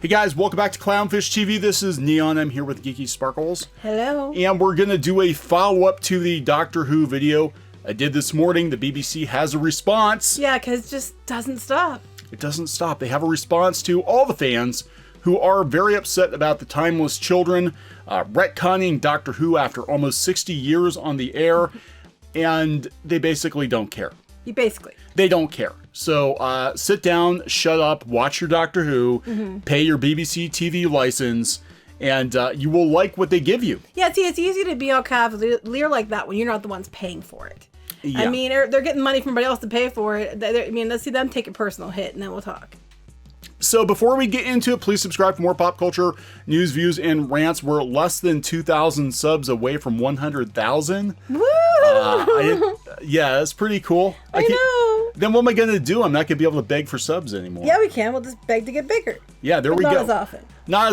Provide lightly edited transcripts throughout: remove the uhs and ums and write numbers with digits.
Hey guys, welcome back to Clownfish TV. This is Kneon. I'm here with Geeky Sparkles. Hello. And we're going to do a follow-up to the Doctor Who video I did this morning. The BBC has a response. Yeah, because it just doesn't stop. It doesn't stop. They have a response to all the fans who are very upset about the Timeless Children retconning Doctor Who after almost 60 years on the air. And they basically don't care. They don't care. So sit down, shut up, watch your Doctor Who, pay your BBC TV license, and you will like what they give you. Yeah, see, it's easy to be all cavalier like that when you're not the ones paying for it. Yeah. I mean, they're getting money from everybody else to pay for it. I mean, let's see them take a personal hit, and then we'll talk. So before we get into it, please subscribe for more pop culture, news, views, and rants. We're less than 2,000 subs away from 100,000. Woo! Yeah, that's pretty cool. I know. Then what am I going to do? I'm not going to be able to beg for subs anymore. Yeah, we can. We'll just beg to get bigger. Yeah, there we go. Not as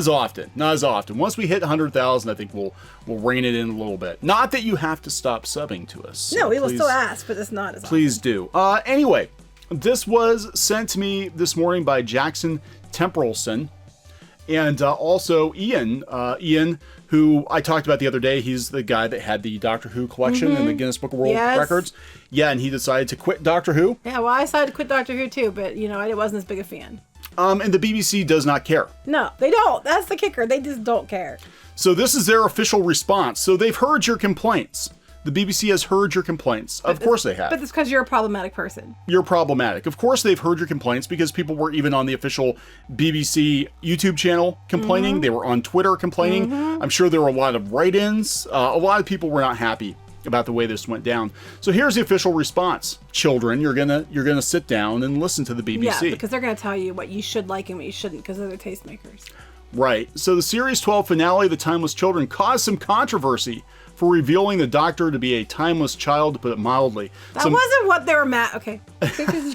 often. Not as often. Once we hit 100,000, I think we'll rein it in a little bit. Not that you have to stop subbing to us. No, we will still ask, but it's not as often. Please do. Anyway, this was sent to me this morning by Jackson Temperelson. And also Ian, who I talked about the other day. He's the guy that had the Doctor Who collection in the Guinness Book of World Records. Yeah, and he decided to quit Doctor Who. Yeah, well, I decided to quit Doctor Who too, but, you know, I wasn't as big a fan. And the BBC does not care. No, they don't. That's the kicker. They just don't care. So this is their official response. So they've heard your complaints. The BBC has heard your complaints. Of course they have. But it's because you're a problematic person. You're problematic. Of course they've heard your complaints because people were even on the official BBC YouTube channel complaining. They were on Twitter complaining. I'm sure there were a lot of write-ins. A lot of people were not happy about the way this went down. So here's the official response. Children, you're gonna sit down and listen to the BBC. Yeah, because they're gonna tell you what you should like and what you shouldn't because they're the tastemakers. Right. So the Series 12 finale, The Timeless Children, caused some controversy for revealing the Doctor to be a timeless child, to put it mildly. That wasn't what they were mad. Okay,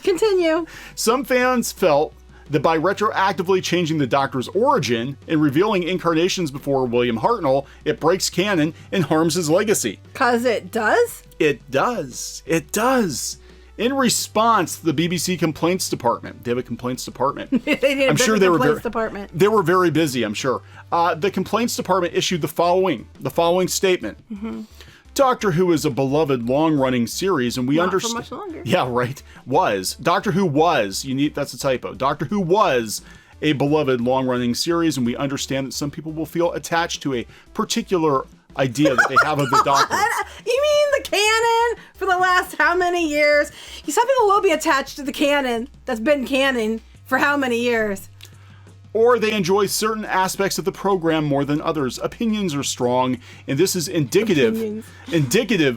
continue. Some fans felt that by retroactively changing the Doctor's origin and revealing incarnations before William Hartnell, it breaks canon and harms his legacy. 'Cause it does? It does. It does. In response, the BBC complaints department. They have a complaints department. I'm sure they were very busy, I'm sure. The complaints department issued the following statement. Doctor Who is a beloved long-running series, and we understand. Not for much longer. Yeah, right. Doctor Who was. That's a typo. Doctor Who was a beloved long-running series, and we understand that some people will feel attached to a particular idea that they have of the Doctor. You mean the canon for the last how many years? Some people will be attached to the canon that's been canon for how many years? Or they enjoy certain aspects of the program more than others. Opinions are strong, and this is indicative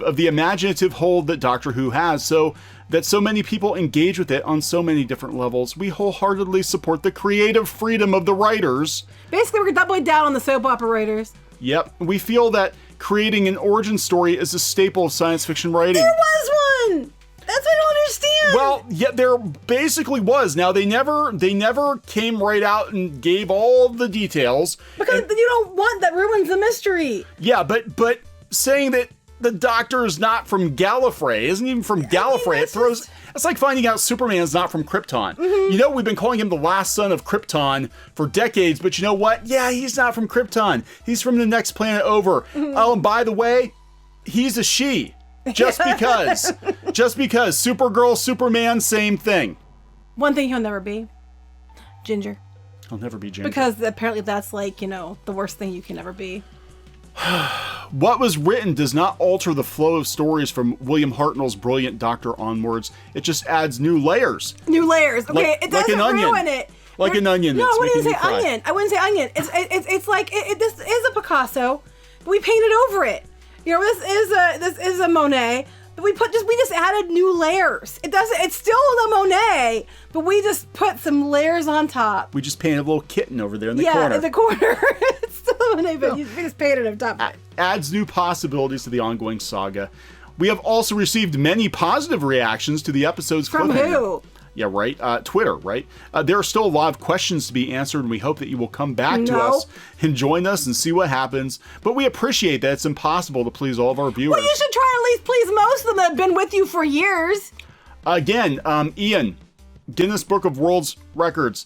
of the imaginative hold that Doctor Who has, so that so many people engage with it on so many different levels. We wholeheartedly support the creative freedom of the writers. Basically, we're doubling down on the soap opera writers. Yep, we feel that creating an origin story is a staple of science fiction writing. There was one! That's what I don't understand. Well, yeah, there basically was. Now, they never came right out and gave all the details. Because you don't want that ruins the mystery. Yeah, but saying that the Doctor is not from Gallifrey, isn't even from Gallifrey, it's like finding out Superman's not from Krypton. You know, we've been calling him the last son of Krypton for decades, but you know what? Yeah, he's not from Krypton. He's from the next planet over. Oh, and by the way, he's a she. Just because. Supergirl, Superman, same thing. One thing he'll never be. Ginger. He'll never be Ginger. Because apparently that's like, you know, the worst thing you can ever be. What was written does not alter the flow of stories from William Hartnell's brilliant Doctor onwards. It just adds new layers. New layers. Okay, it doesn't ruin it. Like an onion. No, I wouldn't say onion. I wouldn't say onion. It's like this is a Picasso. But we painted over it. You know, this is a Monet. But we just added new layers. It's still the Monet, but we just put some layers on top. We just painted a little kitten over there in the corner. Yeah, in the corner. It's still the Monet, but we just painted on top of it. Adds new possibilities to the ongoing saga. We have also received many positive reactions to the episode's From who? Yeah, right. Twitter, right? There are still a lot of questions to be answered, and we hope that you will come back to us and join us and see what happens. But we appreciate that it's impossible to please all of our viewers. Well, you should try and at least please most of them that have been with you for years. Again, Ian, Guinness Book of World Records.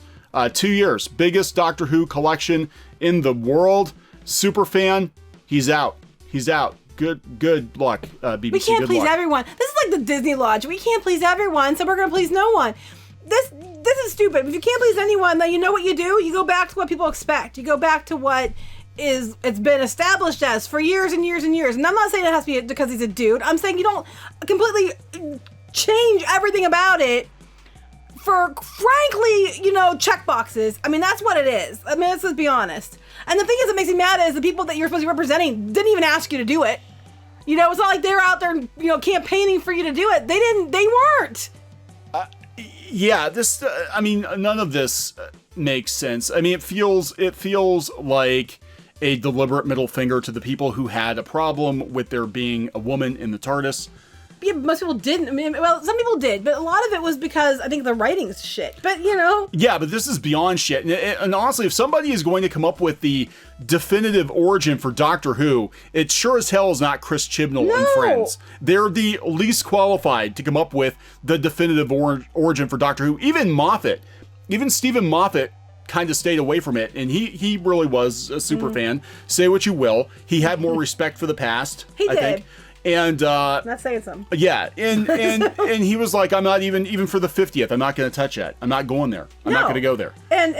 2 years. Biggest Doctor Who collection in the world. Super fan. He's out. He's out. Good luck, BBC. We can't Good please luck. everyone. This is like the Disney Lodge. We can't please everyone, so we're going to please no one. This is stupid. If you can't please anyone, then you know what you do? You go back to what people expect. You go back to what it's been established as for years and years and years. And I'm not saying it has to be because he's a dude. I'm saying you don't completely change everything about it for, frankly, check boxes. I mean, that's what it is. I mean, let's just be honest. And the thing is that makes me mad is the people that you're supposed to be representing didn't even ask you to do it. It's not like they're out there, campaigning for you to do it. They weren't. Yeah, this. None of this makes sense. I mean, it feels like a deliberate middle finger to the people who had a problem with there being a woman in the TARDIS. Yeah, but most people didn't. I mean, well, some people did, but a lot of it was because I think the writing's shit. But Yeah, but this is beyond shit. And honestly, if somebody is going to come up with the definitive origin for Doctor Who, it sure as hell is not Chris Chibnall and friends. They're the least qualified to come up with the definitive origin for Doctor Who. Even Moffat, even Stephen Moffat kind of stayed away from it, and he really was a super fan. Say what you will, he had more respect for the past. He I did. think. And not saying something. Yeah, and he was like, I'm not even for the 50th. I'm not going to touch that. I'm not going there. I'm not going to go there. And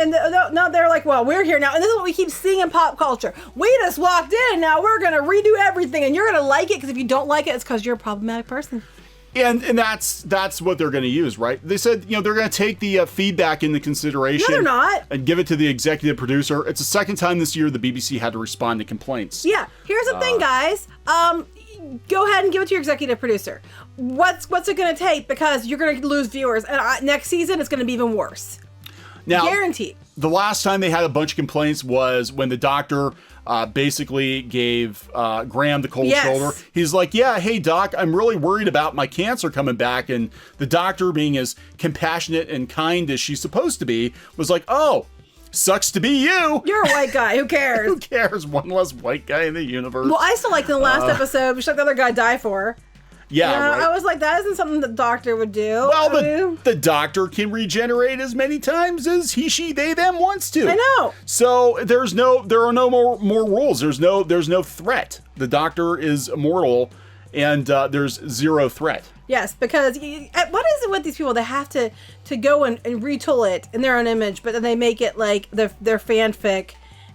now they're like, well, we're here now, and this is what we keep seeing in pop culture. We just walked in, and now we're going to redo everything, and you're going to like it because if you don't like it, it's because you're a problematic person. And that's what they're going to use, right? They said, they're going to take the feedback into consideration. No, they're not. And give it to the executive producer. It's the second time this year the BBC had to respond to complaints. Yeah. Here's the thing, guys. Go ahead and give it to your executive producer. What's it going to take? Because you're going to lose viewers, and next season it's going to be even worse. Now, guaranteed. The last time they had a bunch of complaints was when the doctor basically gave Graham the cold shoulder. He's like, yeah, hey, doc, I'm really worried about my cancer coming back. And the doctor, being as compassionate and kind as she's supposed to be, was like, oh, sucks to be you. You're a white guy. Who cares? Who cares? One less white guy in the universe. Well, I still liked in the last episode, we should let the other guy die for her. Yeah, right. I was like, that isn't something the doctor would do. Well, the doctor can regenerate as many times as he, she, they, them wants to. I know. So there are no more rules. There's no threat. The doctor is immortal, and there's zero threat. Yes, because what is it with these people? They have to go and retool it in their own image, but then they make it like their fanfic.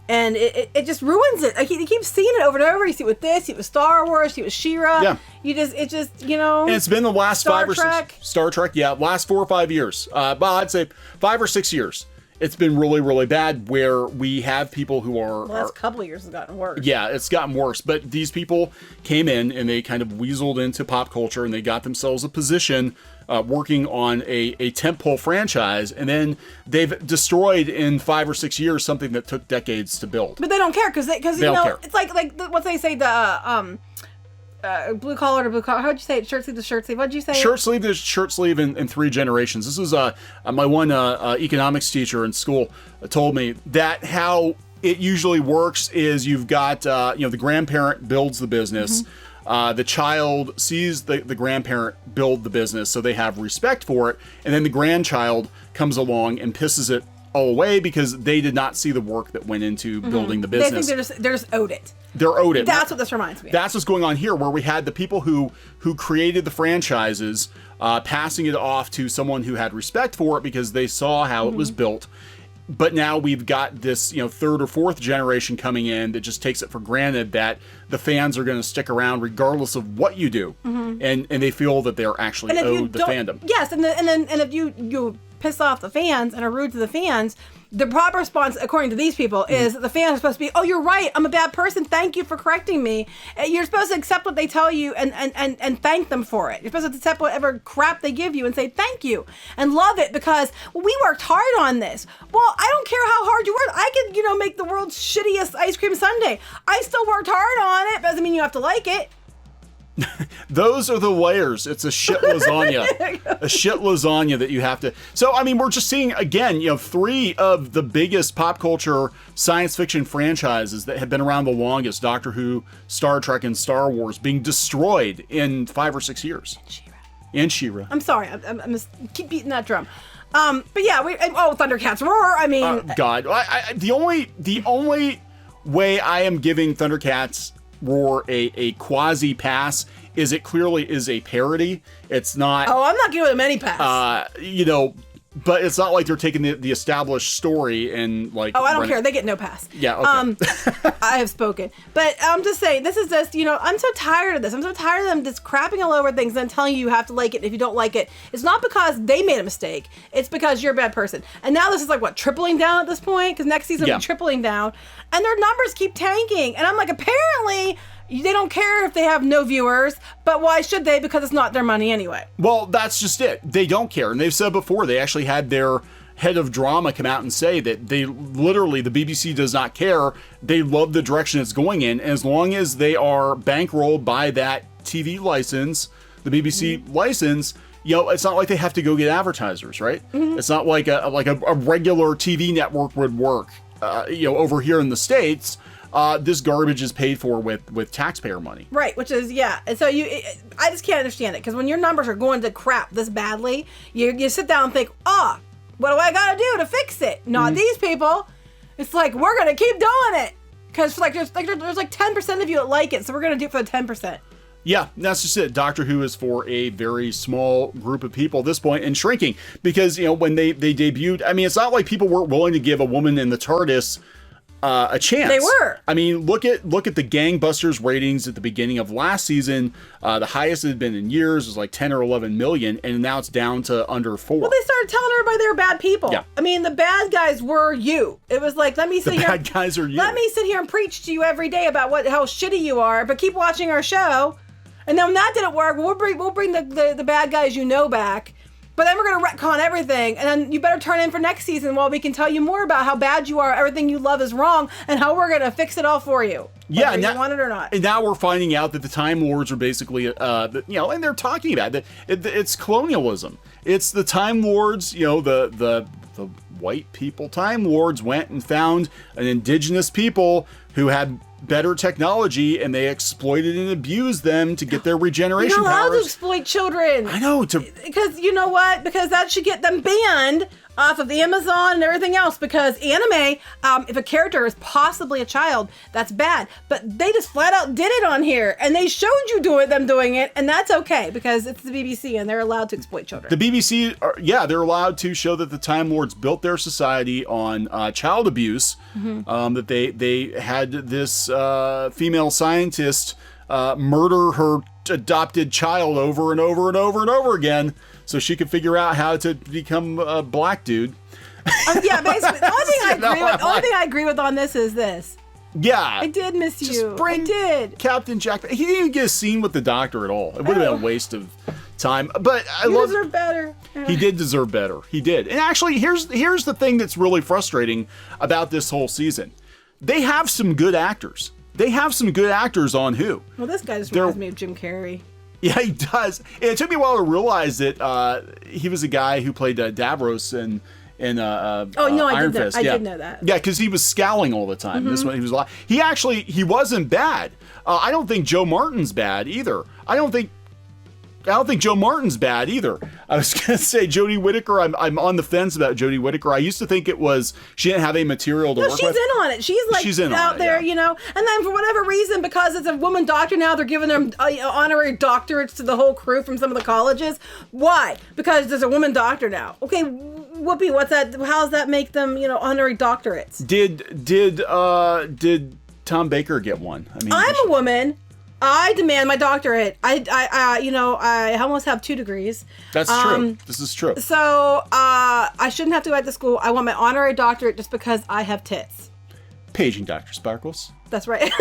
And it just ruins it. Like you keep seeing it over and over. You see it with this, you see it with Star Wars, you see it with She-Ra. Yeah. And it's been the last Star Trek. Star Trek, yeah, last 4 or 5 years. Well, I'd say 5 or 6 years. It's been really, really bad where we have people who are... The last couple of years has gotten worse. Yeah, it's gotten worse. But these people came in and they kind of weaseled into pop culture and they got themselves a position working on a tentpole franchise. And then they've destroyed in 5 or 6 years something that took decades to build. But they don't care because don't care. It's like what they say, the... blue collar to blue collar. How'd you say it? Shirt sleeve to shirt sleeve. What'd you say? Shirt sleeve to shirt sleeve in 3 generations. This is my one economics teacher in school told me that how it usually works is you've got the grandparent builds the business. Mm-hmm. The child sees the grandparent build the business, so they have respect for it, and then the grandchild comes along and pisses it all away because they did not see the work that went into building the business. They think they're just owed it. They're owed it. That's what this reminds me of. That's what's going on here, where we had the people who created the franchises passing it off to someone who had respect for it because they saw how it was built. But now we've got this, 3rd or 4th generation coming in that just takes it for granted that the fans are going to stick around regardless of what you do, and they feel that they're actually owed the fandom. Yes, and if you piss off the fans and are rude to the fans, the proper response, according to these people, is that the fans are supposed to be, oh, you're right, I'm a bad person, thank you for correcting me. You're supposed to accept what they tell you and thank them for it. You're supposed to accept whatever crap they give you and say thank you and love it because we worked hard on this. Well, I don't care how hard you worked. I could, make the world's shittiest ice cream sundae. I still worked hard on it, but doesn't mean you have to like it. Those are the layers. It's a shit lasagna. A shit lasagna that you have to... So, we're just seeing, again, 3 of the biggest pop culture science fiction franchises that have been around the longest, Doctor Who, Star Trek, and Star Wars, being destroyed in 5 or 6 years. And She-Ra. I'm sorry. I'm just keep beating that drum. But yeah, Thundercats roar. I mean, God, the only way I am giving Thundercats roar a quasi pass is it clearly is a parody. It's not. Oh, I'm not giving them any pass. But it's not like they're taking the established story and like. Oh, I don't care. They get no pass. Yeah. Okay. I have spoken, but I'm just saying this is just I'm so tired of this. I'm so tired of them just crapping all over things and telling you have to like it. If you don't like it, it's not because they made a mistake. It's because you're a bad person. And now this is like what, tripling down at this point? Because next season will be tripling down, and their numbers keep tanking. And I'm like, apparently. They don't care if they have no viewers, but why should they? Because it's not their money anyway. Well, that's just it. They don't care. And they've said before, they actually had their head of drama come out and say that the BBC does not care. They love the direction it's going in. And as long as they are bankrolled by that TV license, the BBC license, it's not like they have to go get advertisers, right? Mm-hmm. It's not like a regular TV network would work, over here in the States. This garbage is paid for with taxpayer money. Right, which is, And so I just can't understand it. Because when your numbers are going to crap this badly, you sit down and think, what do I got to do to fix it? Not these people. It's like, we're going to keep doing it. Because there's 10% of you that like it, so we're going to do it for the 10%. Yeah, that's just it. Doctor Who is for a very small group of people at this point and shrinking. Because, when they debuted, I mean, it's not like people weren't willing to give a woman in the TARDIS a chance. They were. I mean, look at the gangbusters ratings at the beginning of last season. The highest it had been in years was like 10 or 11 million, and now it's down to under 4. Well, they started telling everybody they were bad people. Yeah. I mean, the bad guys were you. It was like, let me sit here. The bad guys are you. Let me sit here and preach to you every day about how shitty you are, but keep watching our show. And then when that didn't work, we'll bring the bad guys back. But then we're going to retcon everything, and then you better turn in for next season while we can tell you more about how bad you are, everything you love is wrong, and how we're going to fix it all for you. Whether you want it or not. And now we're finding out that the Time Lords are basically, and they're talking about it. It's colonialism. It's the Time Lords, the white people Time Lords went and found an indigenous people who had better technology, and they exploited and abused them to get their regeneration powers. You're not allowed to exploit children. I know. Because you know what? Because that should get them banned off of the Amazon and everything else. Because anime, if a character is possibly a child, that's bad. But they just flat out did it on here, and they showed you them doing it, and that's okay because it's the BBC and they're allowed to exploit children. The BBC, they're allowed to show that the Time Lords built their society on child abuse. Mm-hmm. That they had this female scientist murder her adopted child over and over and over and over again, so she could figure out how to become a black dude. Yeah, basically. The only thing I agree with on this is this. Yeah, I did miss you. I did. Captain Jack. He didn't even get a scene with the Doctor at all. It would have been a waste of time. But I love. He deserved better. He did deserve better. He did. And actually, here's the thing that's really frustrating about this whole season. They have some good actors. They have some good actors on Who. Well, this guy just reminds me of Jim Carrey. Yeah, he does. And it took me a while to realize that he was a guy who played Davros in Iron Fist. I did know that. Yeah, because he was scowling all the time. Mm-hmm. This one, he was. He wasn't bad. I don't think Joe Martin's bad either. I don't think Joe Martin's bad either. I was gonna say Jodie Whittaker. I'm on the fence about Jodie Whittaker. I used to think it was she didn't have any material to work with. She's in on it. She's out there, And then for whatever reason, because it's a woman doctor now, they're giving them honorary doctorates to the whole crew from some of the colleges. Why? Because there's a woman doctor now. Okay, whoopee. What's that? How does that make them, honorary doctorates? Did Tom Baker get one? I mean, I'm a woman. I demand my doctorate. I almost have 2 degrees. That's true. This is true. So I shouldn't have to go back to school. I want my honorary doctorate just because I have tits. Paging Dr. Sparkles. That's right.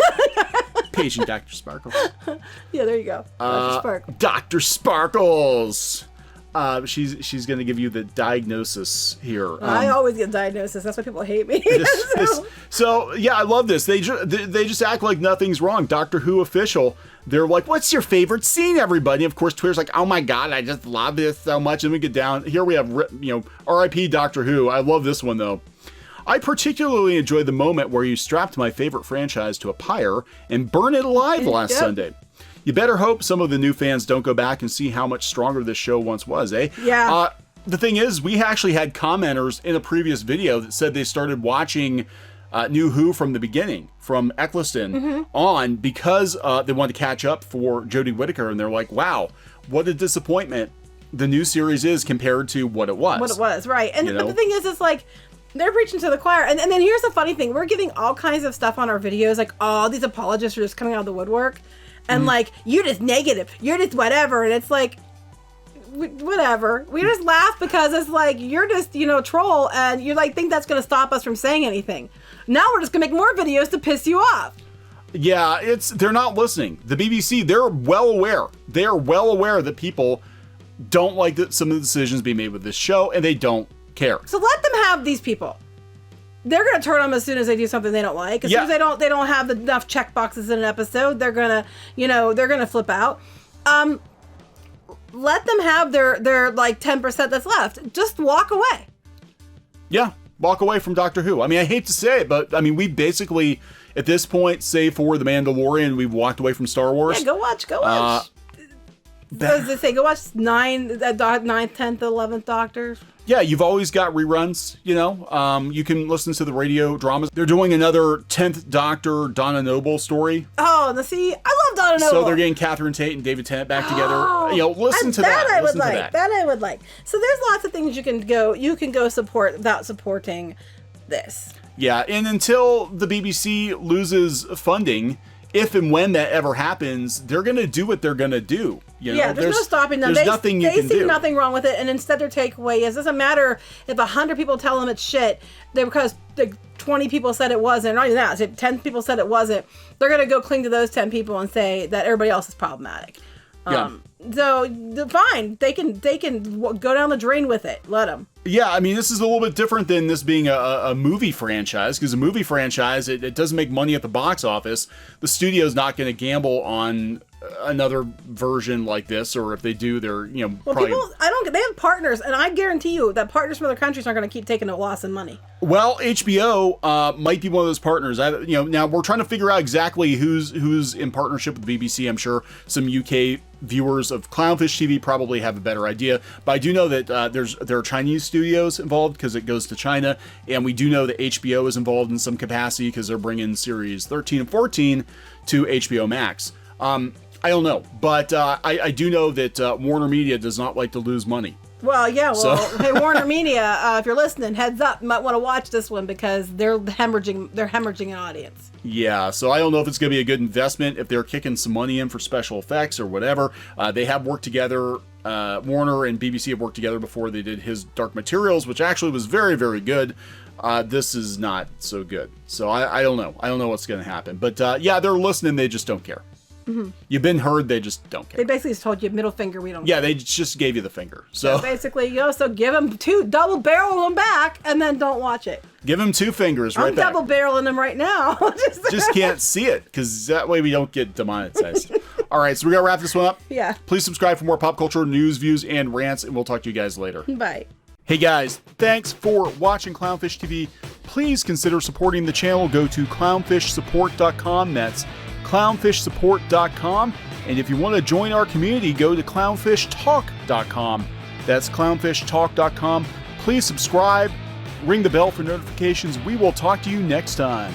Paging Dr. Sparkles. Yeah, there you go. Dr. Sparkles. Dr. Sparkles. She's going to give you the diagnosis here. I always get diagnosis. That's why people hate me. So yeah, I love this. They just act like nothing's wrong. Doctor Who official. They're like, "What's your favorite scene, everybody?" Of course, Twitter's like, "Oh my god, I just love this so much." And we get down here. We have R.I.P. Doctor Who. I love this one though. I particularly enjoyed the moment where you strapped my favorite franchise to a pyre and burned it alive last Sunday. You better hope some of the new fans don't go back and see how much stronger this show once was, eh? Yeah. the thing is, we actually had commenters in a previous video that said they started watching New Who from the beginning, from Eccleston on, because they wanted to catch up for Jodie Whittaker, and they're like, wow, what a disappointment the new series is compared to what it was. What it was, right. And You but know? the thing is, it's like, they're preaching to the choir. And then here's the funny thing. We're giving all kinds of stuff on our videos, like, oh, these apologists are just coming out of the woodwork. And like, you're just negative. You're just whatever. And it's like, whatever. We just laugh because it's like, you're just, you know, troll, and you like think that's going to stop us from saying anything. Now we're just going to make more videos to piss you off. Yeah, they're not listening. The BBC, they're well aware. They are well aware that people don't like some of the decisions being made with this show, and they don't care. So let them have these people. They're gonna turn them as soon as they do something they don't like. As soon as they don't have enough check boxes in an episode, they're gonna, you know, they're gonna flip out. Let them have their like 10% that's left. Just walk away. Yeah, walk away from Doctor Who. I mean, I hate to say it, but I mean, we basically, at this point, save for The Mandalorian, we've walked away from Star Wars. Yeah, go watch. Does it say go watch 9th, 10th, 11th Doctors? Yeah, you've always got reruns, you know. You can listen to the radio dramas. They're doing another 10th Doctor Donna Noble story. Oh, and see, I love Donna Noble. So they're getting Catherine Tate and David Tennant back together. You know, listen to that. I would like. That I would like. So there's lots of things you can go support without supporting this. Yeah, and until the BBC loses funding, if and when that ever happens, they're going to do what they're going to do. You know? Yeah, there's no stopping them. There's nothing you can do. They see nothing wrong with it, and instead their takeaway is, it doesn't matter if 100 people tell them it's shit, because 20 people said it wasn't, not even that, if 10 people said it wasn't, they're going to go cling to those 10 people and say that everybody else is problematic. Yeah. So, fine. They can go down the drain with it. Let them. Yeah, I mean, this is a little bit different than this being a movie franchise, because a movie franchise, it doesn't make money at the box office. The studio's not going to gamble on another version like this, or if they do, they're, you know, well, probably... they have partners, and I guarantee you that partners from other countries aren't going to keep taking a loss in money. Well, HBO might be one of those partners. Now we're trying to figure out exactly who's in partnership with the BBC. I'm sure some UK viewers of Clownfish TV probably have a better idea, but I do know that there are Chinese studios involved because it goes to China, and we do know that HBO is involved in some capacity because they're bringing series 13 and 14 to HBO Max. I don't know, but I do know that Warner Media does not like to lose money. Well, yeah, hey, Warner Media, if you're listening, heads up, you might want to watch this one because they're hemorrhaging an audience. Yeah, so I don't know if it's going to be a good investment, if they're kicking some money in for special effects or whatever. They have worked together, Warner and BBC have worked together before. They did his Dark Materials, which actually was very, very good. This is not so good. So I don't know. I don't know what's going to happen. But yeah, they're listening, they just don't care. Mm-hmm. You've been heard, they just don't care. They basically just told you middle finger, we don't care. Yeah, they just gave you the finger. So basically, so give them double barrel them back, and then don't watch it. Give them 2 fingers right back. I'm double barreling them right now. just can't see it, because that way we don't get demonetized. All right, so we got to wrap this one up. Yeah. Please subscribe for more pop culture news, views, and rants, and we'll talk to you guys later. Bye. Hey guys, thanks for watching Clownfish TV. Please consider supporting the channel. Go to clownfishsupport.com. That's clownfishsupport.com. And if you want to join our community, go to clownfishtalk.com. That's clownfishtalk.com. Please subscribe, ring the bell for notifications. We will talk to you next time.